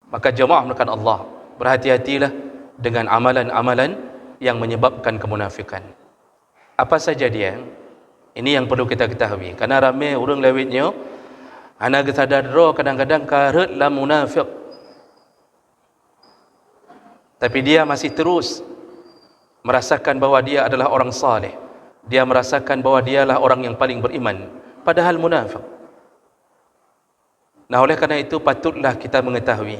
Maka jemaah melakukan Allah, berhati-hatilah dengan amalan-amalan yang menyebabkan kemunafikan. Apa saja dia? Ini yang perlu kita ketahui. Karena ramai orang lewitnya, ana sadar kadang-kadang karetlah munafik. Tapi dia masih terus merasakan bahawa dia adalah orang saleh. Dia merasakan bahawa dialah orang yang paling beriman, padahal munafik. Nah, oleh kerana itu patutlah kita mengetahui,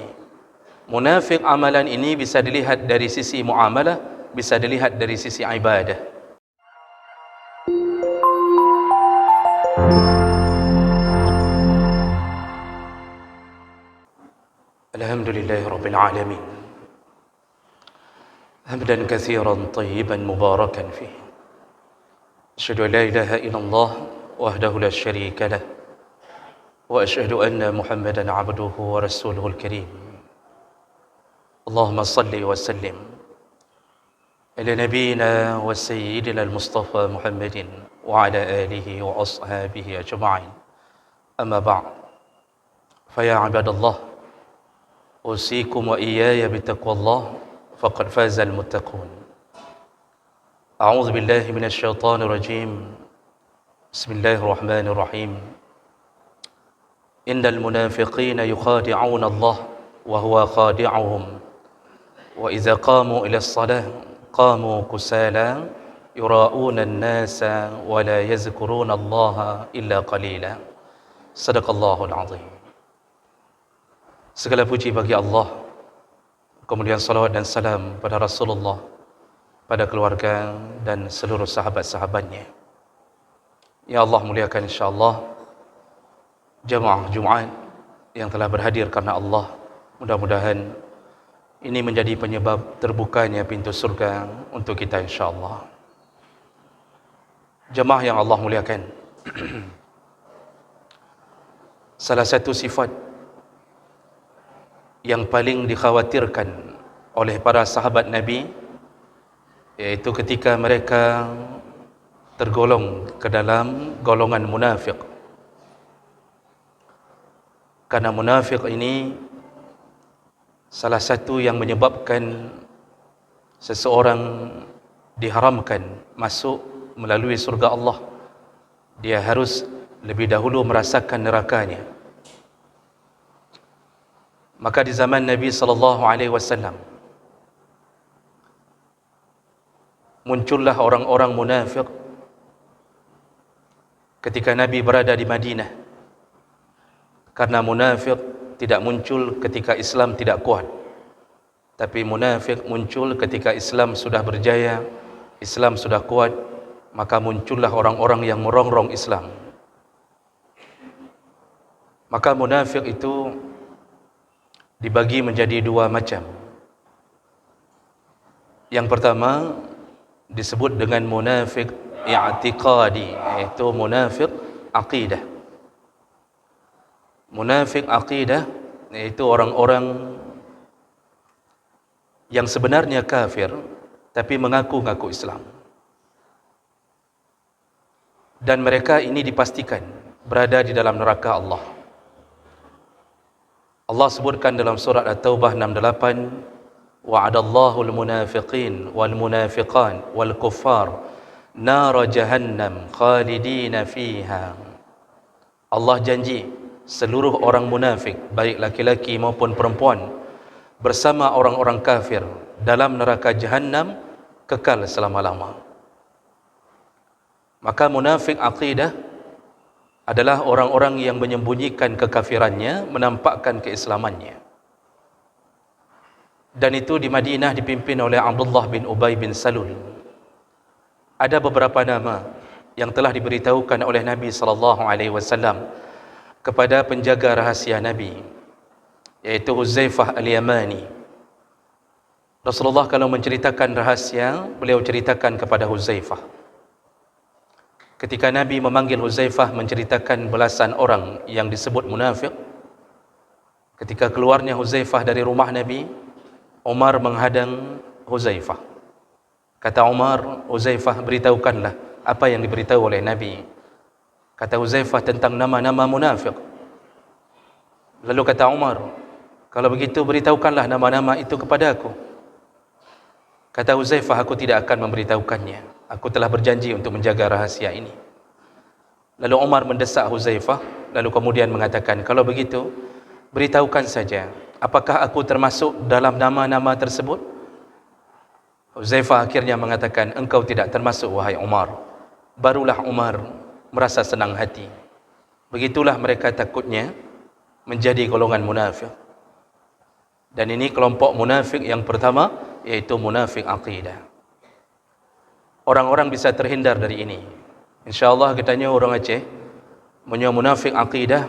munafik amalan ini bisa dilihat dari sisi muamalah, bisa dilihat dari sisi ibadah. Alhamdulillahirabbil alamin. Hamdan katsiran tayyiban mubarakan fihi. Asyhadu an la ilaha illallah wahdahu la syarika lah. وأشهد أن محمدًا عبده ورسوله الكريم. اللهم صل وسلم على نبينا وسيدنا المصطفى محمد وعلى آله وأصحابه أجمعين. أما بعد، فيا عباد الله، أوصيكم وإياي بتقوى الله، فقد فاز المتقون. أعوذ بالله من الشيطان الرجيم. بسم الله الرحمن الرحيم. إن المنافقين يخادعون الله وهو خادعهم وإذا قاموا إلى الصلاة قاموا كسالى يراءون الناس ولا يذكرون الله إلا قليلا. صدق الله العظيم. Segala puji bagi Allah, kemudian salawat dan salam pada Rasulullah, pada keluarga dan seluruh sahabat-sahabatnya. Ya Allah, muliakan insyaAllah jemaah Jumaat yang telah berhadir karena Allah. Mudah-mudahan ini menjadi penyebab terbukanya pintu surga untuk kita insyaAllah. Jemaah yang Allah muliakan, salah satu sifat yang paling dikhawatirkan oleh para sahabat Nabi, yaitu ketika mereka tergolong ke dalam golongan munafik. Karena munafik ini salah satu yang menyebabkan seseorang diharamkan masuk melalui surga Allah. Dia harus lebih dahulu merasakan nerakanya. Maka di zaman Nabi SAW muncullah orang-orang munafik ketika Nabi berada di Madinah. Karena munafik tidak muncul ketika Islam tidak kuat, tapi munafik muncul ketika Islam sudah berjaya, Islam sudah kuat, maka muncullah orang-orang yang merongrong Islam. Maka munafik itu dibagi menjadi dua macam. Yang pertama disebut dengan munafik i'tiqadi, yaitu munafik aqidah. Munafik aqidah yaitu orang-orang yang sebenarnya kafir tapi mengaku-ngaku Islam. Dan mereka ini dipastikan berada di dalam neraka Allah. Allah sebutkan dalam surat At-Taubah 68, wa'adallahu al-munafiqin wal-munafiqan wal-kuffar nara jahannam khalidina fiha. Allah janji seluruh orang munafik, baik laki-laki maupun perempuan, bersama orang-orang kafir dalam neraka Jahannam kekal selama-lama. Maka munafik aqidah adalah orang-orang yang menyembunyikan kekafirannya, menampakkan keislamannya. Dan itu di Madinah dipimpin oleh Abdullah bin Ubay bin Salul. Ada beberapa nama yang telah diberitahukan oleh Nabi SAW kepada penjaga rahasia Nabi, yaitu Huzaifah al-Yamani. Rasulullah kalau menceritakan rahasia, beliau ceritakan kepada Huzaifah. Ketika Nabi memanggil Huzaifah menceritakan belasan orang yang disebut munafik, ketika keluarnya Huzaifah dari rumah Nabi, Umar menghadang Huzaifah. Kata Umar, Huzaifah, beritahukanlah apa yang diberitahu oleh Nabi. Kata Huzaifah tentang nama-nama munafik. Lalu kata Umar, Kalau begitu beritahukanlah nama-nama itu kepada aku. Kata Huzaifah, aku tidak akan memberitahukannya. Aku telah berjanji untuk menjaga rahasia ini. Lalu Umar mendesak Huzaifah, lalu kemudian mengatakan, kalau begitu, beritahukan saja, apakah aku termasuk dalam nama-nama tersebut? Huzaifah akhirnya mengatakan, engkau tidak termasuk wahai Umar. Barulah Umar merasa senang hati. Begitulah mereka takutnya menjadi golongan munafik. Dan ini kelompok munafik yang pertama, yaitu munafik aqidah. Orang-orang bisa terhindar dari ini. InsyaAllah katanya orang Aceh punya munafik akidah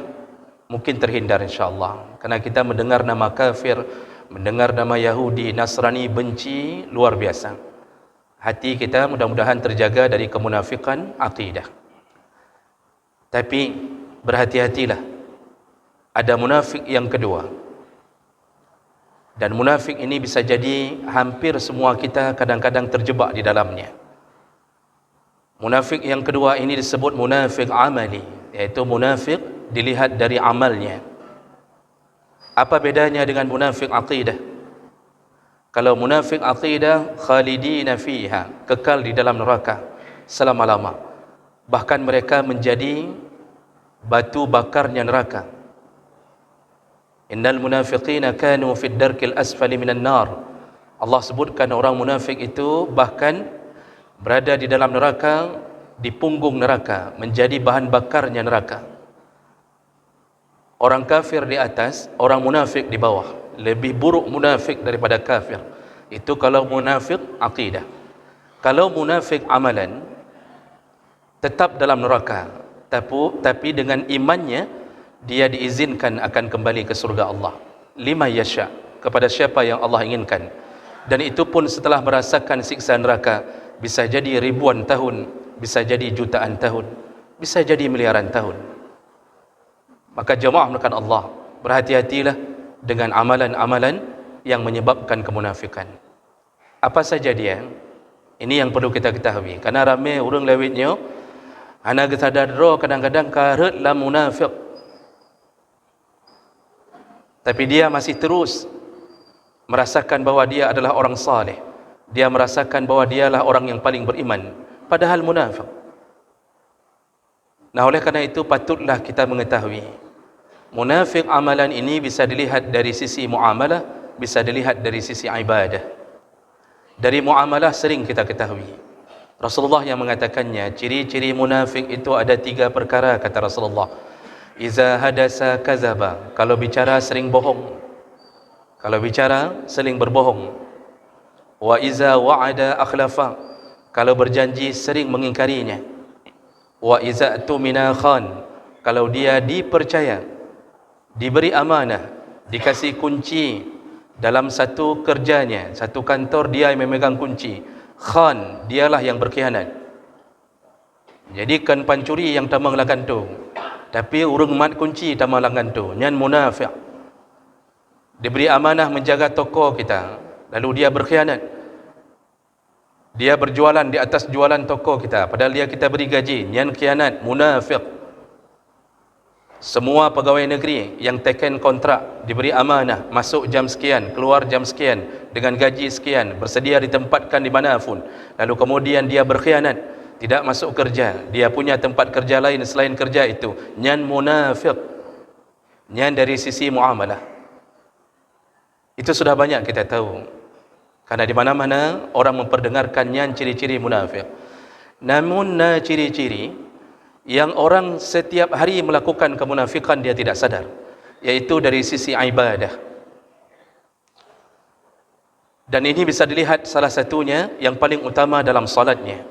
mungkin terhindar insyaAllah. Karena kita mendengar nama kafir, mendengar nama Yahudi, Nasrani, benci luar biasa. Hati kita mudah-mudahan terjaga dari kemunafikan akidah. Tapi berhati-hatilah, ada munafik yang kedua. Dan munafik ini bisa jadi hampir semua kita kadang-kadang terjebak di dalamnya. Munafik yang kedua ini disebut munafik amali, yaitu munafik dilihat dari amalnya. Apa bedanya dengan munafik aqidah? Kalau munafik aqidah, khalidina fiha, kekal di dalam neraka selama-lama. Bahkan mereka menjadi batu bakarnya neraka. Innal munafiqina kanu fid darkil asfali minan nar. Allah sebutkan orang munafik itu bahkan berada di dalam neraka, di punggung neraka, menjadi bahan bakarnya neraka. Orang kafir di atas, orang munafik di bawah. Lebih buruk munafik daripada kafir. Itu kalau munafik akidah. Kalau munafik amalan, tetap dalam neraka, tapi dengan imannya dia diizinkan akan kembali ke surga Allah. Lima yasha, kepada siapa yang Allah inginkan. Dan itu pun setelah merasakan siksa neraka. Bisa jadi ribuan tahun, bisa jadi jutaan tahun, bisa jadi miliaran tahun. Maka jemaah melakukan Allah, berhati-hatilah dengan amalan-amalan yang menyebabkan kemunafikan. Apa saja dia? Ini yang perlu kita ketahui. Karena ramai orang lewitnya, anak sadar kadang-kadang karut lah munafik. Tapi dia masih terus merasakan bahawa dia adalah orang saleh. Dia merasakan bahawa dialah orang yang paling beriman, padahal munafik. Nah, oleh kerana itu patutlah kita mengetahui, munafik amalan ini bisa dilihat dari sisi muamalah, bisa dilihat dari sisi ibadah. Dari muamalah sering kita ketahui. Rasulullah yang mengatakannya, ciri-ciri munafik itu ada 3 perkara, kata Rasulullah. Iza hadasa kazaba, kalau bicara sering bohong. Kalau bicara sering berbohong. Wa iza wa'ada akhlafa, kalau berjanji sering mengingkarinya. Wa iza tumina khan, kalau dia dipercaya, diberi amanah, dikasih kunci dalam satu kerjanya, satu kantor, dia yang memegang kunci, khan, dialah yang berkhianat. Jadi kan pancuri yang tamang lakan tu, tapi urung mat kunci tamang lakan tu, nyan munafik. Diberi amanah menjaga toko kita, lalu dia berkhianat. Dia berjualan di atas jualan toko kita, padahal dia kita beri gaji, nyan khianat, munafik. Semua pegawai negeri yang teken kontrak, diberi amanah, masuk jam sekian, keluar jam sekian, dengan gaji sekian, bersedia ditempatkan di mana pun, lalu kemudian dia berkhianat, tidak masuk kerja, dia punya tempat kerja lain selain kerja itu, nyan munafik. Nyan dari sisi muamalah. Itu sudah banyak kita tahu. Karena di mana-mana orang memperdengarkannya ciri-ciri munafik. Namun ciri-ciri yang orang setiap hari melakukan kemunafikan dia tidak sadar, yaitu dari sisi ibadah. Dan ini bisa dilihat salah satunya yang paling utama dalam salatnya.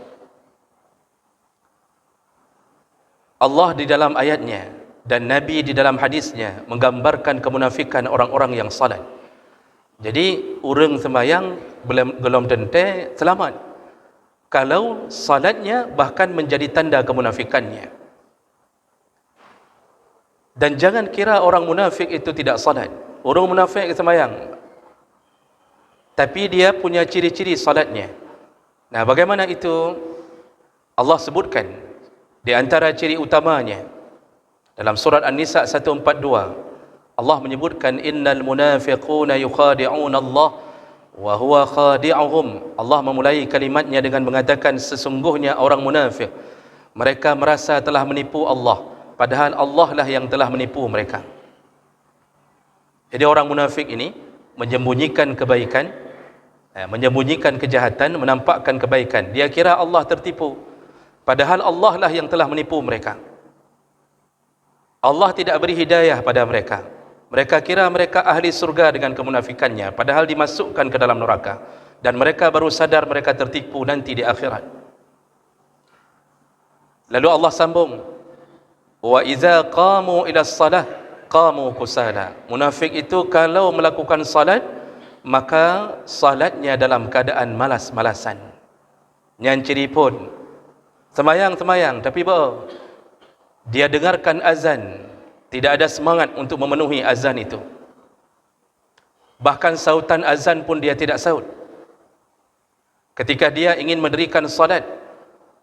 Allah di dalam ayatnya dan Nabi di dalam hadisnya menggambarkan kemunafikan orang-orang yang salat. Jadi orang sembahyang belum tentu selamat kalau salatnya bahkan menjadi tanda kemunafikannya. Dan jangan kira orang munafik itu tidak salat. Orang munafik sembahyang, tapi dia punya ciri-ciri salatnya. Nah, bagaimana itu? Allah sebutkan di antara ciri utamanya dalam surat An-Nisa 142. Allah menyebutkan innal munafiquna yukhadi'una Allah wa huwa khadi'uhum. Allah memulai kalimatnya dengan mengatakan sesungguhnya orang munafik mereka merasa telah menipu Allah, padahal Allah lah yang telah menipu mereka. Jadi orang munafik ini menyembunyikan kebaikan, menyembunyikan kejahatan, menampakkan kebaikan. Dia kira Allah tertipu, padahal Allah lah yang telah menipu mereka. Allah tidak beri hidayah pada mereka. Mereka kira mereka ahli surga dengan kemunafikannya, padahal dimasukkan ke dalam neraka. Dan mereka baru sadar mereka tertipu nanti di akhirat. Lalu Allah sambung, wa idza qamu ila shalah qamu kusala. Munafik itu kalau melakukan salat, maka salatnya dalam keadaan malas-malasan. Nyanciri pun semayang tapi dia dengarkan azan, tidak ada semangat untuk memenuhi azan itu. Bahkan sautan azan pun dia tidak saut. Ketika dia ingin mendirikan salat,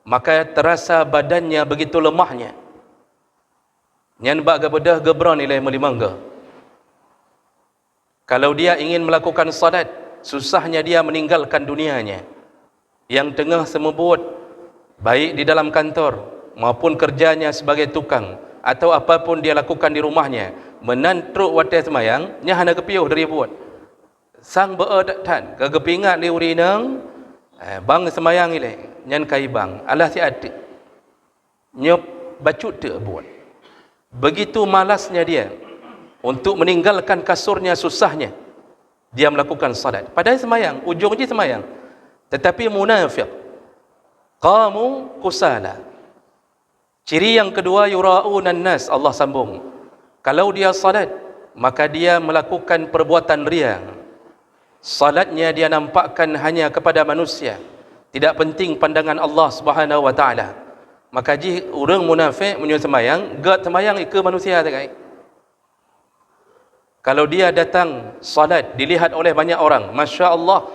maka terasa badannya begitu lemahnya. Nyan bak gabedah gebron nilai melimangga. Kalau dia ingin melakukan salat, susahnya dia meninggalkan dunianya yang tengah semebut, baik di dalam kantor maupun kerjanya sebagai tukang atau apapun dia lakukan di rumahnya, menantruk watai semayang nya hana kepiuh dari buat sang beedan kegepingat li urinang bang semayang ile nyan kai bang alah si adik nyop bacut te buat. Begitu malasnya dia untuk meninggalkan kasurnya, susahnya dia melakukan salat, padahal semayang, ujung je semayang. Tetapi munafik qamu kusala. Ciri yang kedua, yura'unan nas. Allah sambung, kalau dia salat, maka dia melakukan perbuatan riya. Salatnya dia nampakkan hanya kepada manusia, tidak penting pandangan Allah Subhanahu wa taala. Maka ji orang munafik menyuruh semayang, gad semayang ke manusia tak. Kalau dia datang salat dilihat oleh banyak orang, masya-Allah,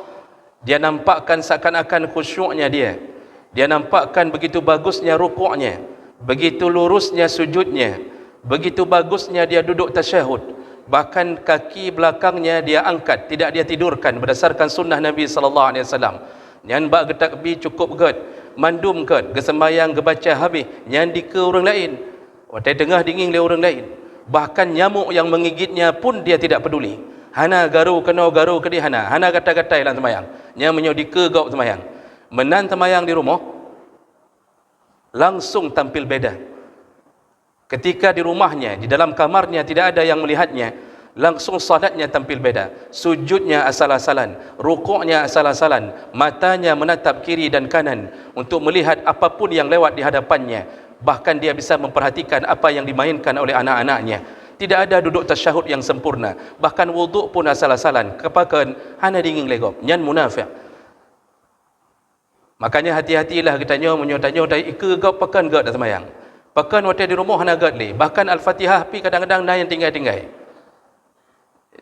dia nampakkan seakan-akan khusyuknya dia nampakkan begitu bagusnya rukuknya, begitu lurusnya sujudnya, begitu bagusnya dia duduk tasyahud, bahkan kaki belakangnya dia angkat, tidak dia tidurkan berdasarkan sunnah Nabi sallallahu alaihi wasallam. Nyan bak getakbir cukup gad, mandum gad, gesembayang gebaca habis, nyan di ke orang lain, watai tengah dingin le orang lain. Bahkan nyamuk yang menggigitnya pun dia tidak peduli. Hana garu kena garu ke dia hana gatai-gatai dalam sembahyang. Nya menyodi ke gau sembahyang. Menan sembahyang di rumah langsung tampil beda. Ketika di rumahnya, di dalam kamarnya tidak ada yang melihatnya, langsung salatnya tampil beda. Sujudnya asal-asalan, rukuknya asal-asalan, matanya menatap kiri dan kanan untuk melihat apapun yang lewat di hadapannya. Bahkan dia bisa memperhatikan apa yang dimainkan oleh anak-anaknya. Tidak ada duduk tasyahud yang sempurna, bahkan wuduk pun asal-asalan, kepakan hana dingin legop. Nyan munafik. Makanya hati-hatilah kita tanya dari ke gap pakan gak dah semayang. Pakan waktu di rumah hana gak li. Bahkan Al-Fatihah pi kadang-kadang naik tinggal-tinggal.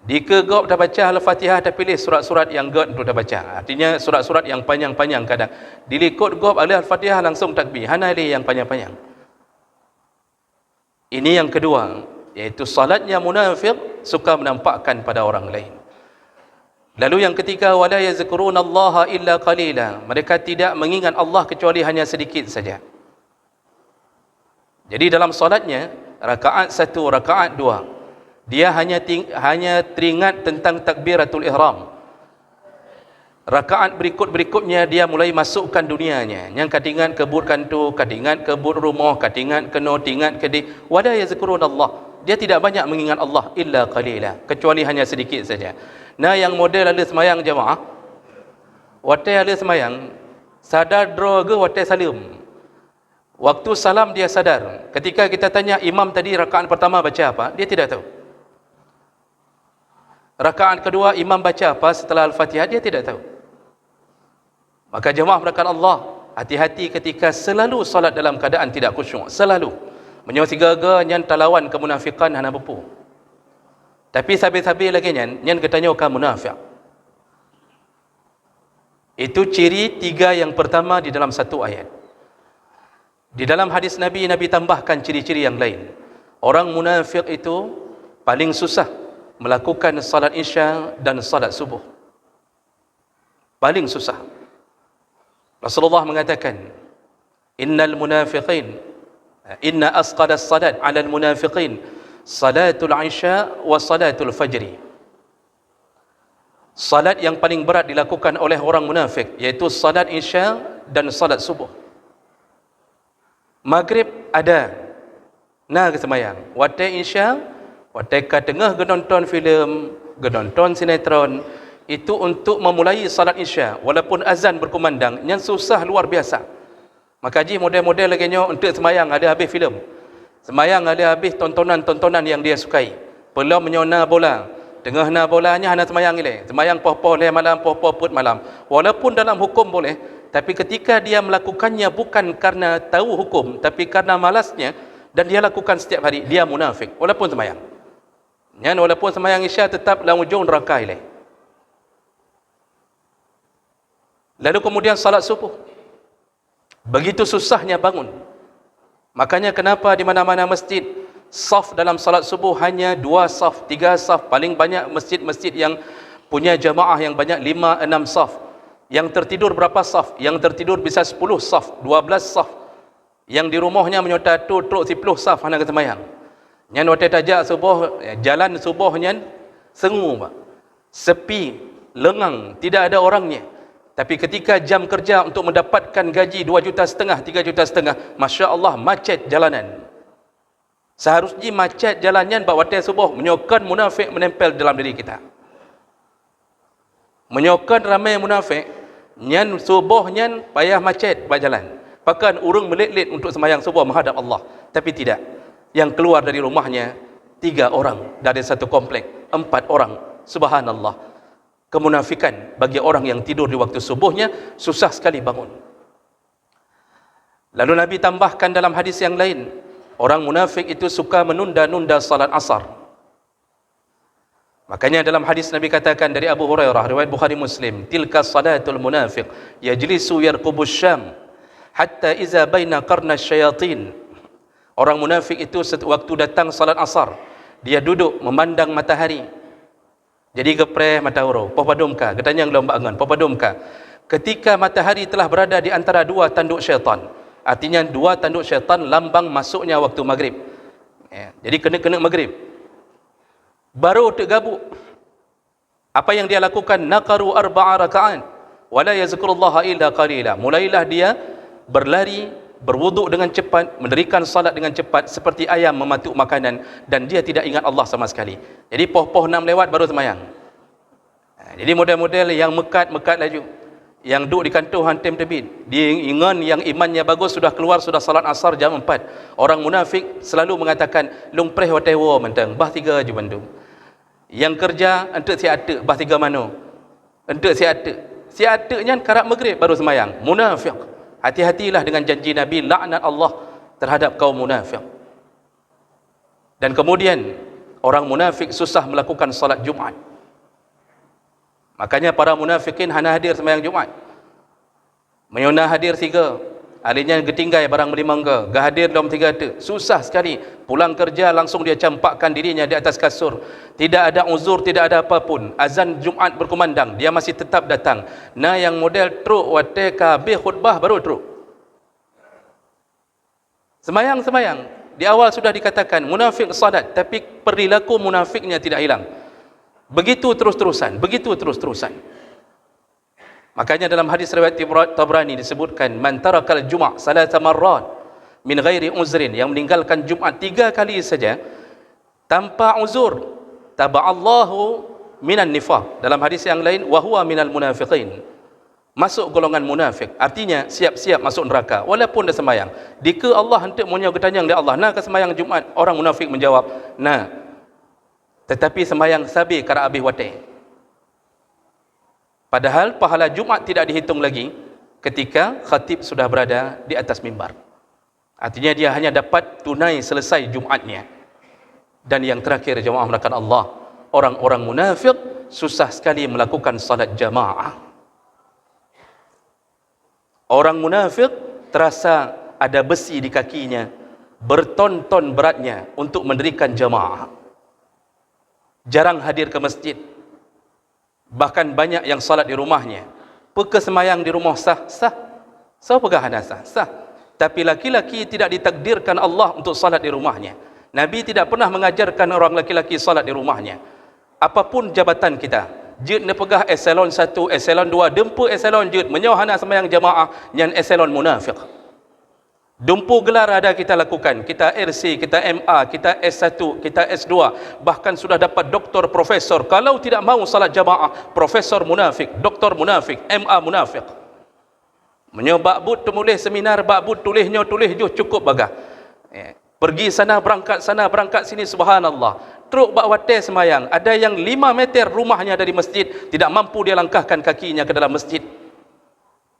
Di ke gap dah baca Al-Fatihah dah pilih surat-surat yang gak tu dah baca. Artinya surat-surat yang panjang-panjang kadang. Dilikut gap Al-Fatihah langsung takbir. Hana li yang panjang-panjang. Ini yang kedua, yaitu salatnya munafik suka menampakkan pada orang lain. Lalu yang ketiga, wala yazkurunallaha illa qalila. Mereka tidak mengingat Allah kecuali hanya sedikit saja. Jadi dalam salatnya, rakaat 1, rakaat 2, dia hanya teringat tentang takbiratul ihram. Rakaat berikut-berikutnya dia mulai masukkan dunianya. Yang katingan kebut kantu, katingan kebut rumah, katingan keno, tingat kedi. Wala yazkurunallah. Dia tidak banyak mengingat Allah illa qalila, kecuali hanya sedikit saja. Nah, yang model ada semayang jemaah, watai ada semayang, sadar draw ke watai salim. Waktu salam dia sadar. Ketika kita tanya imam tadi rakaat pertama baca apa, dia tidak tahu. Rakaat kedua imam baca apa setelah Al-Fatihah, dia tidak tahu. Maka jemaah merakan Allah, hati-hati ketika selalu salat dalam keadaan tidak khusyuk, selalu menyosi gaga nyan talawan kemunafikan hana bepu. Tapi sabi-sabi lagi nyan katanya ka munafik. Itu ciri 3 yang pertama di dalam satu ayat. Di dalam hadis Nabi tambahkan ciri-ciri yang lain. Orang munafik itu paling susah melakukan salat isya dan salat subuh. Paling susah. Rasulullah mengatakan, innal munafiqin, inna asqalas salat 'alal munafiqin salatul isya wa salatul fajri. Salat yang paling berat dilakukan oleh orang munafik iaitu salat isya dan salat subuh. Maghrib ada, nah kesemayang. Waktu isya, waktu ke tengah genonton filem, genonton sinetron, itu untuk memulai salat isya. Walaupun azan berkumandang, yang susah luar biasa. Maka haji model-model lagi untuk semayang ada habis filem. Semayang ada habis tontonan-tontonan yang dia sukai. Belum menyona bola. Tengah na bolanya hana semayang ile. Semayang poh-poh le malam, poh-poh put malam. Walaupun dalam hukum boleh, tapi ketika dia melakukannya bukan karena tahu hukum, tapi karena malasnya, dan dia lakukan setiap hari, dia munafik walaupun semayang. Yang walaupun semayang isya tetap dalam ujung neraka ile. Lalu kemudian salat subuh. Begitu susahnya bangun. Makanya kenapa di mana-mana masjid saf dalam salat subuh hanya 2 saf, 3 saf, paling banyak masjid-masjid yang punya jamaah yang banyak 5, 6 saf. Yang tertidur berapa saf? Yang tertidur bisa 10 saf, 12 saf. Yang di rumahnya menyota tu truk 10 saf hana kesemayang. Yang waktu tajak subuh, jalan subuhnya sengu, Pak. Sepi, lengang, tidak ada orangnya. Tapi ketika jam kerja untuk mendapatkan gaji 2,5 juta, 3,5 juta, Masya Allah, macet jalanan. Seharusnya macet jalannya buat waktu subuh, menyokong munafik menempel dalam diri kita. Menyokong ramai munafik, nyan subuh nyan payah macet buat jalan. Bahkan urung melit-lit untuk sembahyang subuh menghadap Allah. Tapi tidak. Yang keluar dari rumahnya 3 orang dari satu komplek, 4 orang. Subhanallah. Kemunafikan bagi orang yang tidur di waktu subuhnya susah sekali bangun. Lalu Nabi tambahkan dalam hadis yang lain, orang munafik itu suka menunda-nunda salat asar. Makanya dalam hadis Nabi katakan dari Abu Hurairah, riwayat Bukhari Muslim, tilka salatul munafiq yajlisu yarqubus syam hatta iza baina qarna syayatin. Orang munafik itu waktu datang salat asar, dia duduk memandang matahari. Jadi gepreh matahari, popadumka, katanya yang lomba angan, popadumka. Ketika matahari telah berada di antara 2 tanduk syaitan, artinya 2 tanduk syaitan lambang masuknya waktu maghrib. Jadi kena maghrib. Baru tergabuk. Apa yang dia lakukan? Naqaru 4 raka'an wala yazkurullaha illa qalila. Mulailah dia berlari, berwuduk dengan cepat, mendirikan salat dengan cepat seperti ayam mematuk makanan, dan dia tidak ingat Allah sama sekali. Jadi poh-poh 6 lewat baru semayang. Jadi model-model yang mekat laju, yang duduk di kantor hantam terbit, dia ingat yang imannya bagus sudah keluar, sudah salat asar jam 4. Orang munafik selalu mengatakan lung preh watewo mentang bah 3 je bandung. Yang kerja entek si atek bah 3 mano. Entek si atek. Si ateknya karap maghrib baru semayang. Munafik. Hati-hatilah dengan janji Nabi, laknat Allah terhadap kaum munafik. Dan kemudian orang munafik susah melakukan salat Jumat. Makanya para munafikin hana hadir sembahyang Jumat. Menyona hadir 3, alinya getinggai barang merimangga, gak hadir dalam 3 tu. Susah sekali. Pulang kerja langsung dia campakkan dirinya di atas kasur. Tidak ada uzur, tidak ada apapun. Azan Jumat berkumandang, dia masih tetap datang. Nah yang model truk wate kabeh khutbah baru truk. Semayang. Di awal sudah dikatakan munafik salat, tapi perilaku munafiknya tidak hilang. Begitu terus-terusan. Makanya dalam hadis riwayat Tabrani disebutkan, man tarakal juma' salasa marrat min ghairi uzrin, yang meninggalkan Jumat 3 kali saja tanpa uzur, taba'allahu minan nifaq. Dalam hadis yang lain, wa huwa minal munafiqin, masuk golongan munafik. Artinya siap-siap masuk neraka walaupun dah sembahyang. Jika Allah hendak menyo ketanyang dia Allah, nak ke sembahyang Jumat? Orang munafik menjawab, nah. Tetapi sembahyang sabi kara habis wate. Padahal pahala Jumat tidak dihitung lagi ketika khatib sudah berada di atas mimbar. Artinya dia hanya dapat tunai selesai Jumatnya. Dan yang terakhir, jemaah melakukan Allah, orang-orang munafik susah sekali melakukan salat jamaah. Orang munafik terasa ada besi di kakinya, berton-ton beratnya untuk mendirikan jamaah. jarang hadir ke masjid, bahkan banyak yang salat di rumahnya. Peka semayang di rumah sah? Pegah sah. Tapi laki-laki tidak ditakdirkan Allah untuk salat di rumahnya. Nabi tidak pernah mengajarkan orang laki-laki salat di rumahnya. Apapun jabatan kita, jid ne pegah eselon 1, eselon 2, dempu eselon jid, menyohana semayang jamaah, yang eselon munafik. Dumpu gelar ada kita lakukan, kita RC, kita MA, kita S1, kita S2, bahkan sudah dapat doktor, profesor. Kalau tidak mau salat jamaah, profesor munafik, doktor munafik, MA munafik. Menyebab bud tulis seminar, bak bud tulisnya tulis jo cukup bagah. Pergi sana berangkat sini, subhanallah. Teruk bak watai semayang, ada yang 5 meter rumahnya dari masjid, tidak mampu dia langkahkan kakinya ke dalam masjid.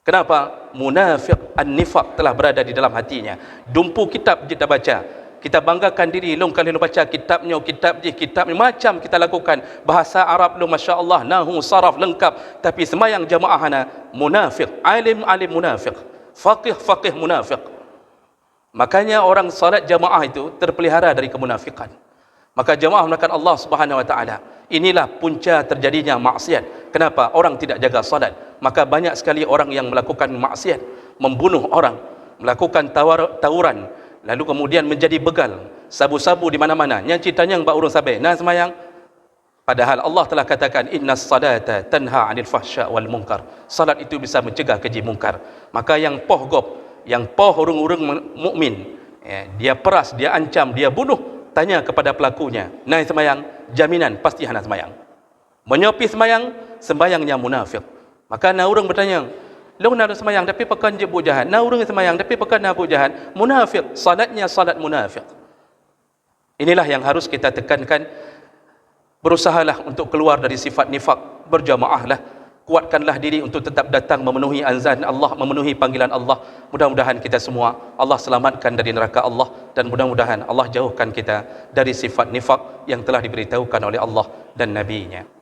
Kenapa? Munafik, an-nifaq telah berada di dalam hatinya. Dumpu kitab kita baca, kita banggakan diri, long kali lu baca kitabnya, kitabnya, macam kita lakukan. Bahasa Arab lu masya-Allah, nahu, saraf lengkap, tapi semayang jamaah ana munafik, alim munafik, faqih munafik. Makanya orang salat jamaah itu terpelihara dari kemunafikan. Maka jamaah melakukan Allah Subhanahu wa taala. Inilah punca terjadinya maksiat. Kenapa? Orang tidak jaga salat. Maka banyak sekali orang yang melakukan maksiat, membunuh orang, melakukan tawuran, lalu kemudian menjadi begal, sabu-sabu di mana-mana. Yang ceritanya yang urung sabai, nah semayang. Padahal Allah telah katakan innas salata tanha 'anil fahsya wal munkar. Salat itu bisa mencegah keji mungkar. Maka yang poh gop, yang poh urung-urung mukmin, dia peras, dia ancam, dia bunuh, tanya kepada pelakunya, nah semayang, jaminan pasti hana semayang. Menyopi semayang, sembayangnya munafik. Maka na orang bertanya, lu nak semayang tapi pekan je bu jahat, na orang semayang tapi pekan na bu jahat, munafik, salatnya salat munafik. Inilah yang harus kita tekankan. Berusahalah untuk keluar dari sifat nifak, berjamaahlah, kuatkanlah diri untuk tetap datang memenuhi azan Allah, memenuhi panggilan Allah. Mudah-mudahan kita semua Allah selamatkan dari neraka Allah, dan mudah-mudahan Allah jauhkan kita dari sifat nifak yang telah diberitahukan oleh Allah dan Nabi-Nya.